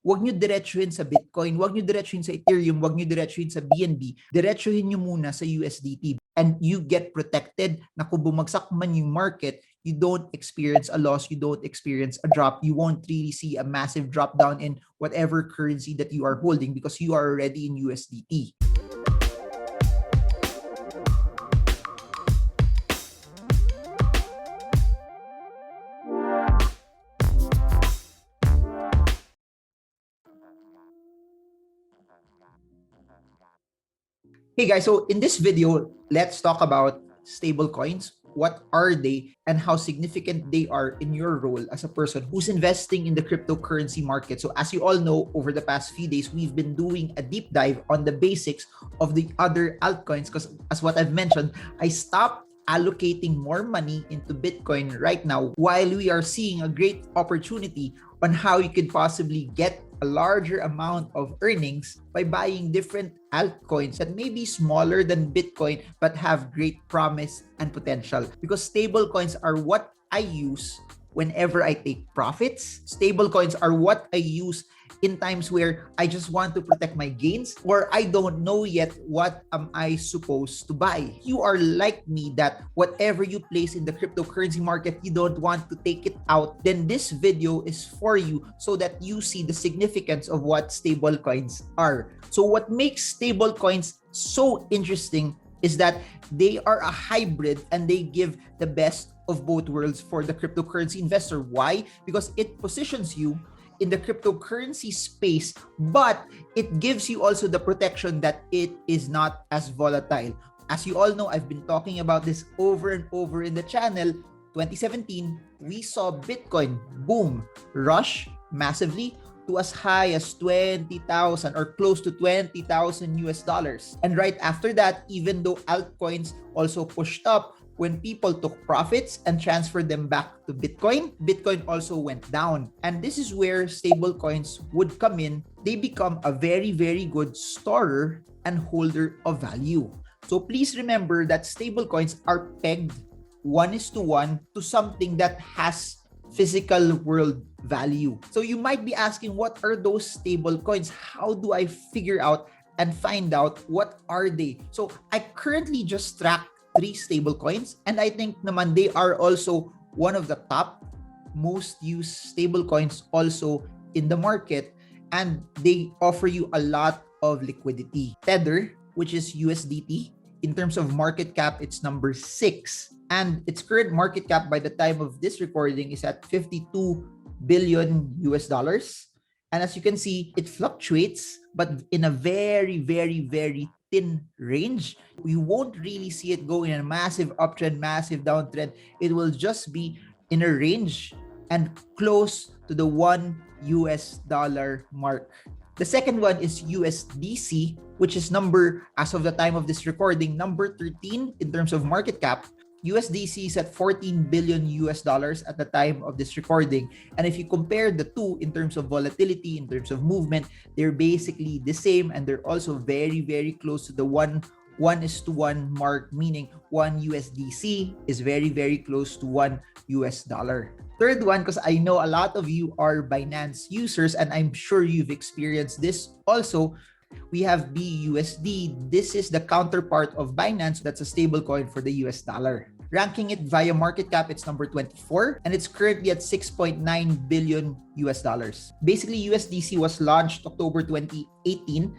Huwag nyo diretsuhin sa Bitcoin, huwag nyo diretsuhin sa Ethereum, huwag nyo diretsuhin sa BNB. Diretsuhin nyo muna sa USDT. And you get protected na kung bumagsak man yung market, you don't experience a loss, you don't experience a drop, you won't really see a massive drop down in whatever currency that you are holding because you are already in USDT. Hey guys, so in this video, let's talk about stable coins. What are they and how significant they are in your role as a person who's investing in the cryptocurrency market. So as you all know, over the past few days, we've been doing a deep dive on the basics of the other altcoins because as what I've mentioned, I stopped allocating more money into Bitcoin right now while we are seeing a great opportunity on how you could possibly get a larger amount of earnings by buying different altcoins that may be smaller than Bitcoin but have great promise and potential. Because stable coins are what I use whenever I take profits. Stable coins are what I use in times where I just want to protect my gains or I don't know yet what am I supposed to buy. You are like me that whatever you place in the cryptocurrency market, you don't want to take it out, then this video is for you so that you see the significance of what stable coins are. So what makes stable coins so interesting is that they are a hybrid and they give the best of both worlds for the cryptocurrency investor. Why? Because it positions you in the cryptocurrency space, but it gives you also the protection that it is not as volatile. As you all know, I've been talking about this over and over in the channel. 2017, we saw Bitcoin boom, rush massively to as high as 20,000 or close to 20,000 US dollars. And right after that, even though altcoins also pushed up, when people took profits and transferred them back to Bitcoin, Bitcoin also went down. And this is where stable coins would come in. They become a very, very good storer and holder of value. So please remember that stable coins are pegged 1:1 to something that has physical world value. So you might be asking, what are those stable coins? How do I figure out and find out what are they? So I currently just track 3 stable coins, and I think naman they are also one of the top most used stable coins also in the market, and they offer you a lot of liquidity. Tether, which is USDT, in terms of market cap, it's number 6, and its current market cap by the time of this recording is at 52 billion US dollars. And as you can see, it fluctuates, but in a very, very, very thin range. You won't really see it go in a massive uptrend, massive downtrend. It will just be in a range and close to the $1 mark. The second one is USDC, which is as of the time of this recording, number 13 in terms of market cap. USDC is at 14 billion US dollars at the time of this recording. And if you compare the two in terms of volatility, in terms of movement, they're basically the same, and they're also very, very close to the 1:1 mark, meaning 1 USDC is very, very close to $1. Third one, because I know a lot of you are Binance users, and I'm sure you've experienced this also, we have BUSD. This is the counterpart of Binance. That's a stable coin for the US dollar. Ranking it via market cap, it's number 24, and it's currently at 6.9 billion US dollars. Basically, USDC was launched October 2018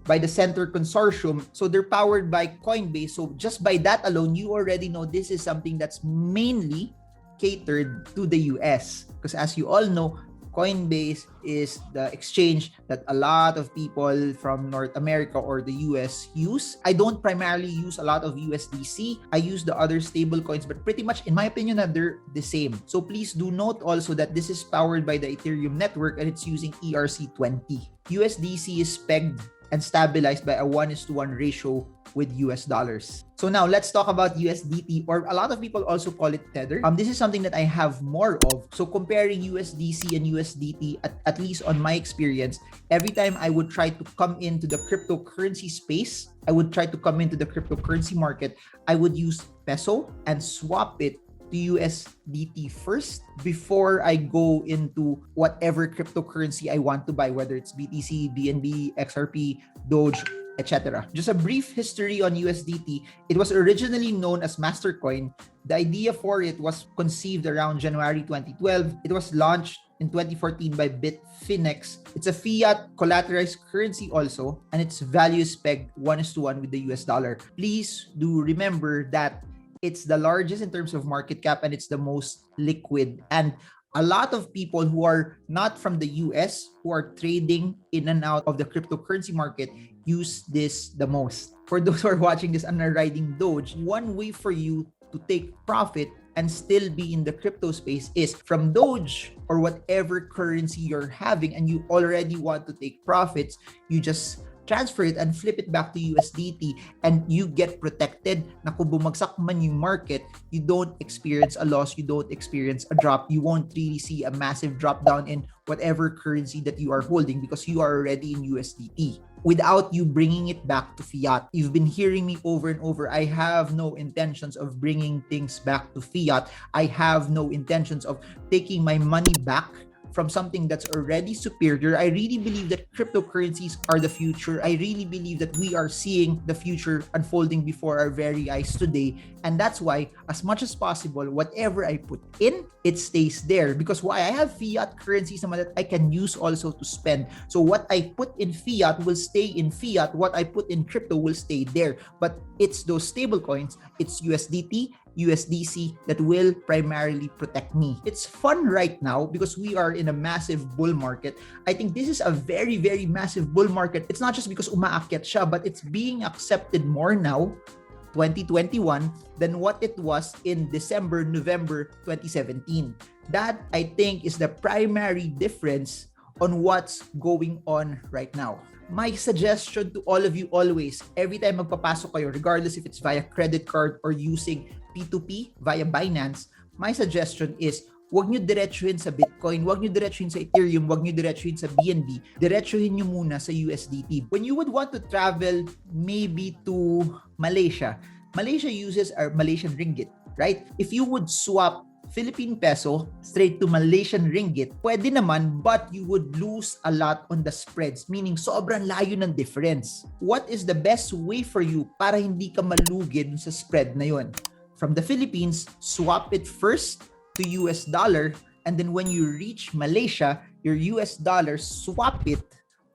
by the Center Consortium. So they're powered by Coinbase. So just by that alone, you already know this is something that's mainly catered to the US. Because as you all know, Coinbase is the exchange that a lot of people from North America or the US use. I don't primarily use a lot of USDC. I use the other stable coins, but pretty much in my opinion, they're the same. So please do note also that this is powered by the Ethereum network and it's using ERC20. USDC is pegged and stabilized by a 1:1 ratio with US dollars. So now let's talk about USDT, or a lot of people also call it Tether. This is something that I have more of. So comparing USDC and USDT, at least on my experience, every time I would try to come into the cryptocurrency space, I would try to come into the cryptocurrency market, I would use peso and swap it to USDT first before I go into whatever cryptocurrency I want to buy, whether it's BTC, BNB, XRP, Doge, etc. Just a brief history on USDT. It was originally known as Mastercoin. The idea for it was conceived around January 2012. It was launched in 2014 by Bitfinex. It's a fiat collateralized currency also, and its value is pegged 1:1 with the US dollar. Please do remember that it's the largest in terms of market cap and it's the most liquid. And a lot of people who are not from the US who are trading in and out of the cryptocurrency market use this the most. For those who are watching this and are riding Doge, one way for you to take profit and still be in the crypto space is from Doge or whatever currency you're having and you already want to take profits, you just transfer it and flip it back to USDT and you get protected na kung bumagsak man yung market, you don't experience a loss, you don't experience a drop, you won't really see a massive drop down in whatever currency that you are holding because you are already in USDT without you bringing it back to fiat. You've been hearing me over and over, I have no intentions of bringing things back to fiat. I have no intentions of taking my money back from something that's already superior. I really believe that cryptocurrencies are the future. I really believe that we are seeing the future unfolding before our very eyes today. And that's why, as much as possible, whatever I put in, it stays there. Because why? I have fiat currencies that I can use also to spend. So what I put in fiat will stay in fiat. What I put in crypto will stay there. But it's those stable coins, it's USDT, USDC that will primarily protect me. It's fun right now because we are in a massive bull market. I think this is a very, very massive bull market. It's not just because umaakyat siya, but it's being accepted more now, 2021, than what it was in December, November 2017. That, I think, is the primary difference on what's going on right now. My suggestion to all of you always, every time magpapasok kayo, regardless if it's via credit card or using P2P via Binance, my suggestion is wag nyo diretsuhin sa Bitcoin, wag nyo diretsuhin sa Ethereum, wag nyo diretsuhin sa BNB, diretsuhin nyo muna sa USDT. When you would want to travel maybe to Malaysia, Malaysia uses our Malaysian ringgit, right? If you would swap Philippine peso straight to Malaysian ringgit, pwede naman, but you would lose a lot on the spreads, meaning sobrang layo ng difference. What is the best way for you para hindi ka malugi dun sa spread na yun? From the Philippines, swap it first to US dollar, and then when you reach Malaysia, your US dollar, swap it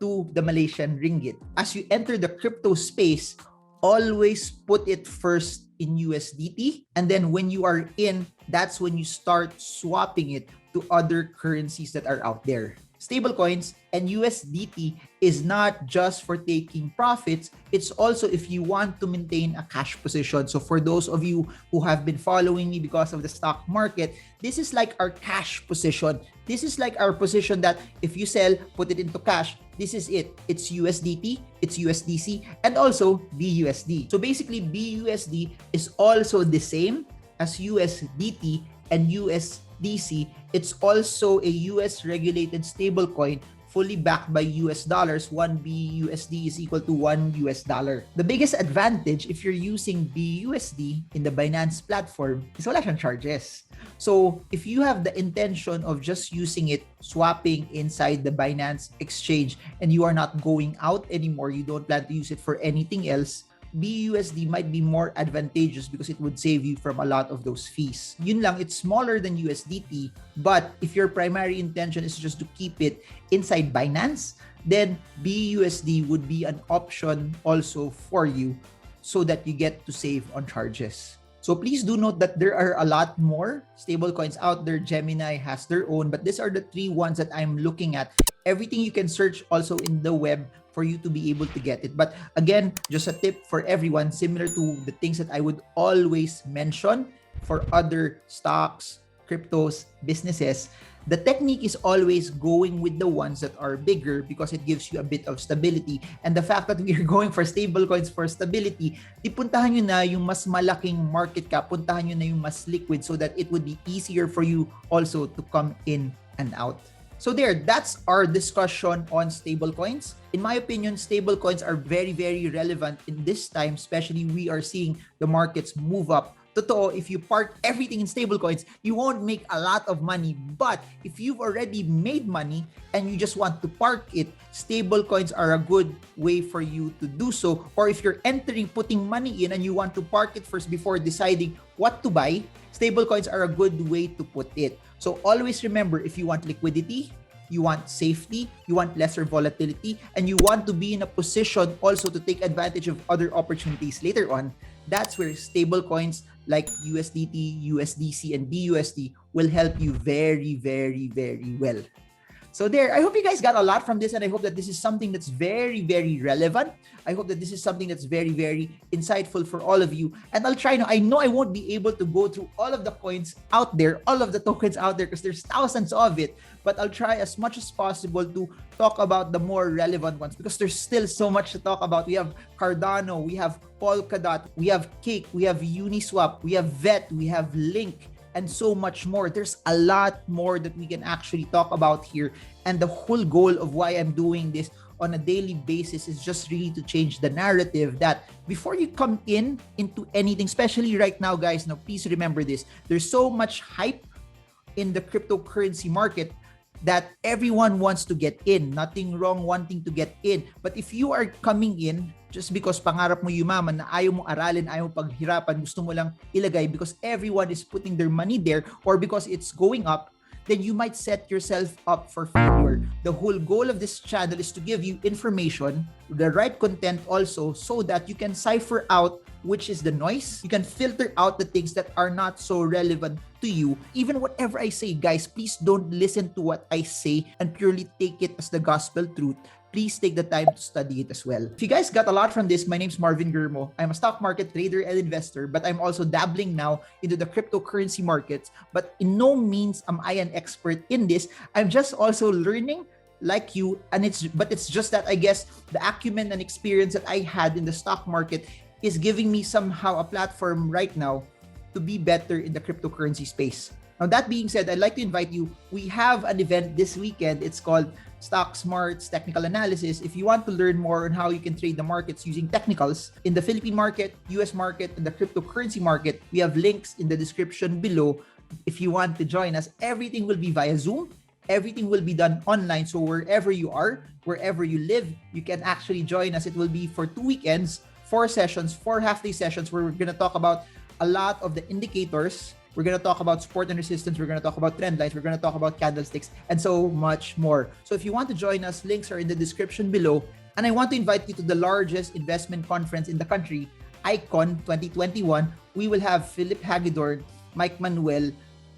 to the Malaysian ringgit. As you enter the crypto space, always put it first in USDT, and then when you are in, that's when you start swapping it to other currencies that are out there. Stablecoins and USDT is not just for taking profits, it's also if you want to maintain a cash position. So for those of you who have been following me because of the stock market, this is like our cash position. This is like our position that if you sell, put it into cash, this is it. It's USDT, it's USDC, and also BUSD. So basically, BUSD is also the same as USDT and USDC. It's also a US regulated stablecoin fully backed by US dollars. 1 BUSD is equal to 1 US dollar. The biggest advantage if you're using BUSD in the Binance platform is wala siyang charges. So if you have the intention of just using it, swapping inside the Binance exchange, and you are not going out anymore, you don't plan to use it for anything else, BUSD might be more advantageous because it would save you from a lot of those fees. Yun lang, it's smaller than USDT, but if your primary intention is just to keep it inside Binance, then BUSD would be an option also for you so that you get to save on charges. So please do note that there are a lot more stablecoins out there. Gemini has their own, but these are the 3 ones that I'm looking at. Everything you can search also in the web for you to be able to get it. But again, just a tip for everyone, similar to the things that I would always mention for other stocks, cryptos, businesses, the technique is always going with the ones that are bigger because it gives you a bit of stability. And the fact that we are going for stablecoins for stability, di puntahan nyo na yung mas malaking market cap, puntahan nyo na yung mas liquid so that it would be easier for you also to come in and out. So there, that's our discussion on stablecoins. In my opinion, stablecoins are very, very relevant in this time, especially we are seeing the markets move up Totoo, if you park everything in stablecoins, you won't make a lot of money. But if you've already made money and you just want to park it, stablecoins are a good way for you to do so. Or if you're putting money in and you want to park it first before deciding what to buy, stablecoins are a good way to put it. So always remember, if you want liquidity, you want safety, you want lesser volatility, and you want to be in a position also to take advantage of other opportunities later on, that's where stablecoins like USDT, USDC, and BUSD will help you very, very, very well. So there, I hope you guys got a lot from this, and I hope that this is something that's very, very relevant. I hope that this is something that's very, very insightful for all of you. And I'll try now. I know I won't be able to go through all of the coins out there, all of the tokens out there, because there's thousands of it. But I'll try as much as possible to talk about the more relevant ones, because there's still so much to talk about. We have Cardano, we have Polkadot, we have Cake, we have Uniswap, we have VET, we have Link, and so much more. There's a lot more that we can actually talk about here. And the whole goal of why I'm doing this on a daily basis is just really to change the narrative that before you come into anything, especially right now, guys, now please remember this. There's so much hype in the cryptocurrency market that everyone wants to get in. Nothing wrong wanting to get in. But if you are coming in just because pangarap mo yumaman na ayaw mo aralin, ayaw mo paghirapan, gusto mo lang ilagay because everyone is putting their money there or because it's going up, then you might set yourself up for failure. The whole goal of this channel is to give you information, the right content also, so that you can cipher out which is the noise. You can filter out the things that are not so relevant to you. Even whatever I say, guys, please don't listen to what I say and purely take it as the gospel truth. Please take the time to study it as well. If you guys got a lot from this, my name's Marvin Germo. I'm a stock market trader and investor, but I'm also dabbling now into the cryptocurrency markets. But in no means am I an expert in this. I'm just also learning like you, and it's just that I guess the acumen and experience that I had in the stock market is giving me somehow a platform right now to be better in the cryptocurrency space. Now, that being said, I'd like to invite you. We have an event this weekend. It's called Stock Smart's Technical Analysis. If you want to learn more on how you can trade the markets using technicals in the Philippine market, US market, and the cryptocurrency market, we have links in the description below. If you want to join us, everything will be via Zoom. Everything will be done online. So wherever you are, wherever you live, you can actually join us. It will be for 2 weekends, 4 sessions, 4 half-day sessions where we're going to talk about a lot of the indicators. We're going to talk about support and resistance. We're going to talk about trend lines. We're going to talk about candlesticks and so much more. So if you want to join us, links are in the description below. And I want to invite you to the largest investment conference in the country, ICON 2021. We will have Philip Hagedorn, Mike Manuel,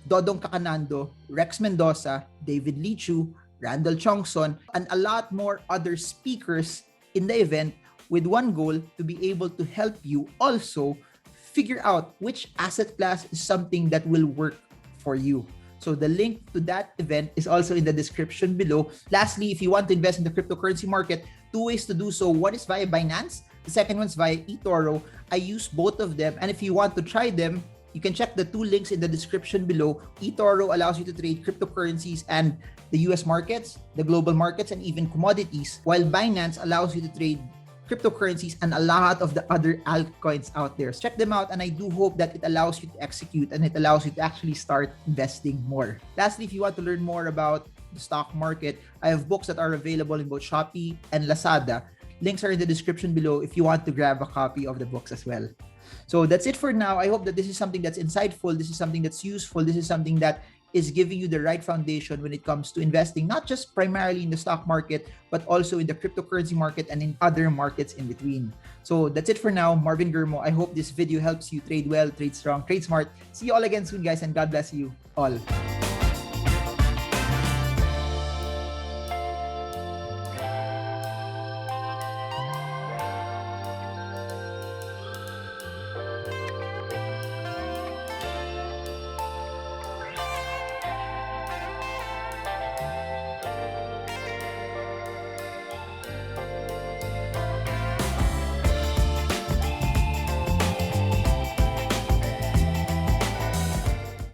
Dodong Kakanando, Rex Mendoza, David Lichu, Randall Chongson, and a lot more other speakers in the event with one goal: to be able to help you also figure out which asset class is something that will work for you. So the link to that event is also in the description below. Lastly, if you want to invest in the cryptocurrency market, 2 ways to do so. One is via Binance. The second one's via eToro. I use both of them. And if you want to try them, you can check the 2 links in the description below. eToro allows you to trade cryptocurrencies and the US markets, the global markets, and even commodities, while Binance allows you to trade cryptocurrencies and a lot of the other altcoins out there. So check them out, and I do hope that it allows you to execute and it allows you to actually start investing more. Lastly, if you want to learn more about the stock market, I have books that are available in both Shopee and Lazada. Links are in the description below if you want to grab a copy of the books as well. So that's it for now. I hope that this is something that's insightful. This is something that's useful. This is something that is giving you the right foundation when it comes to investing, not just primarily in the stock market, but also in the cryptocurrency market and in other markets in between. So that's it for now. Marvin Germo. I hope this video helps you trade well, trade strong, trade smart. See you all again soon, guys, and God bless you all.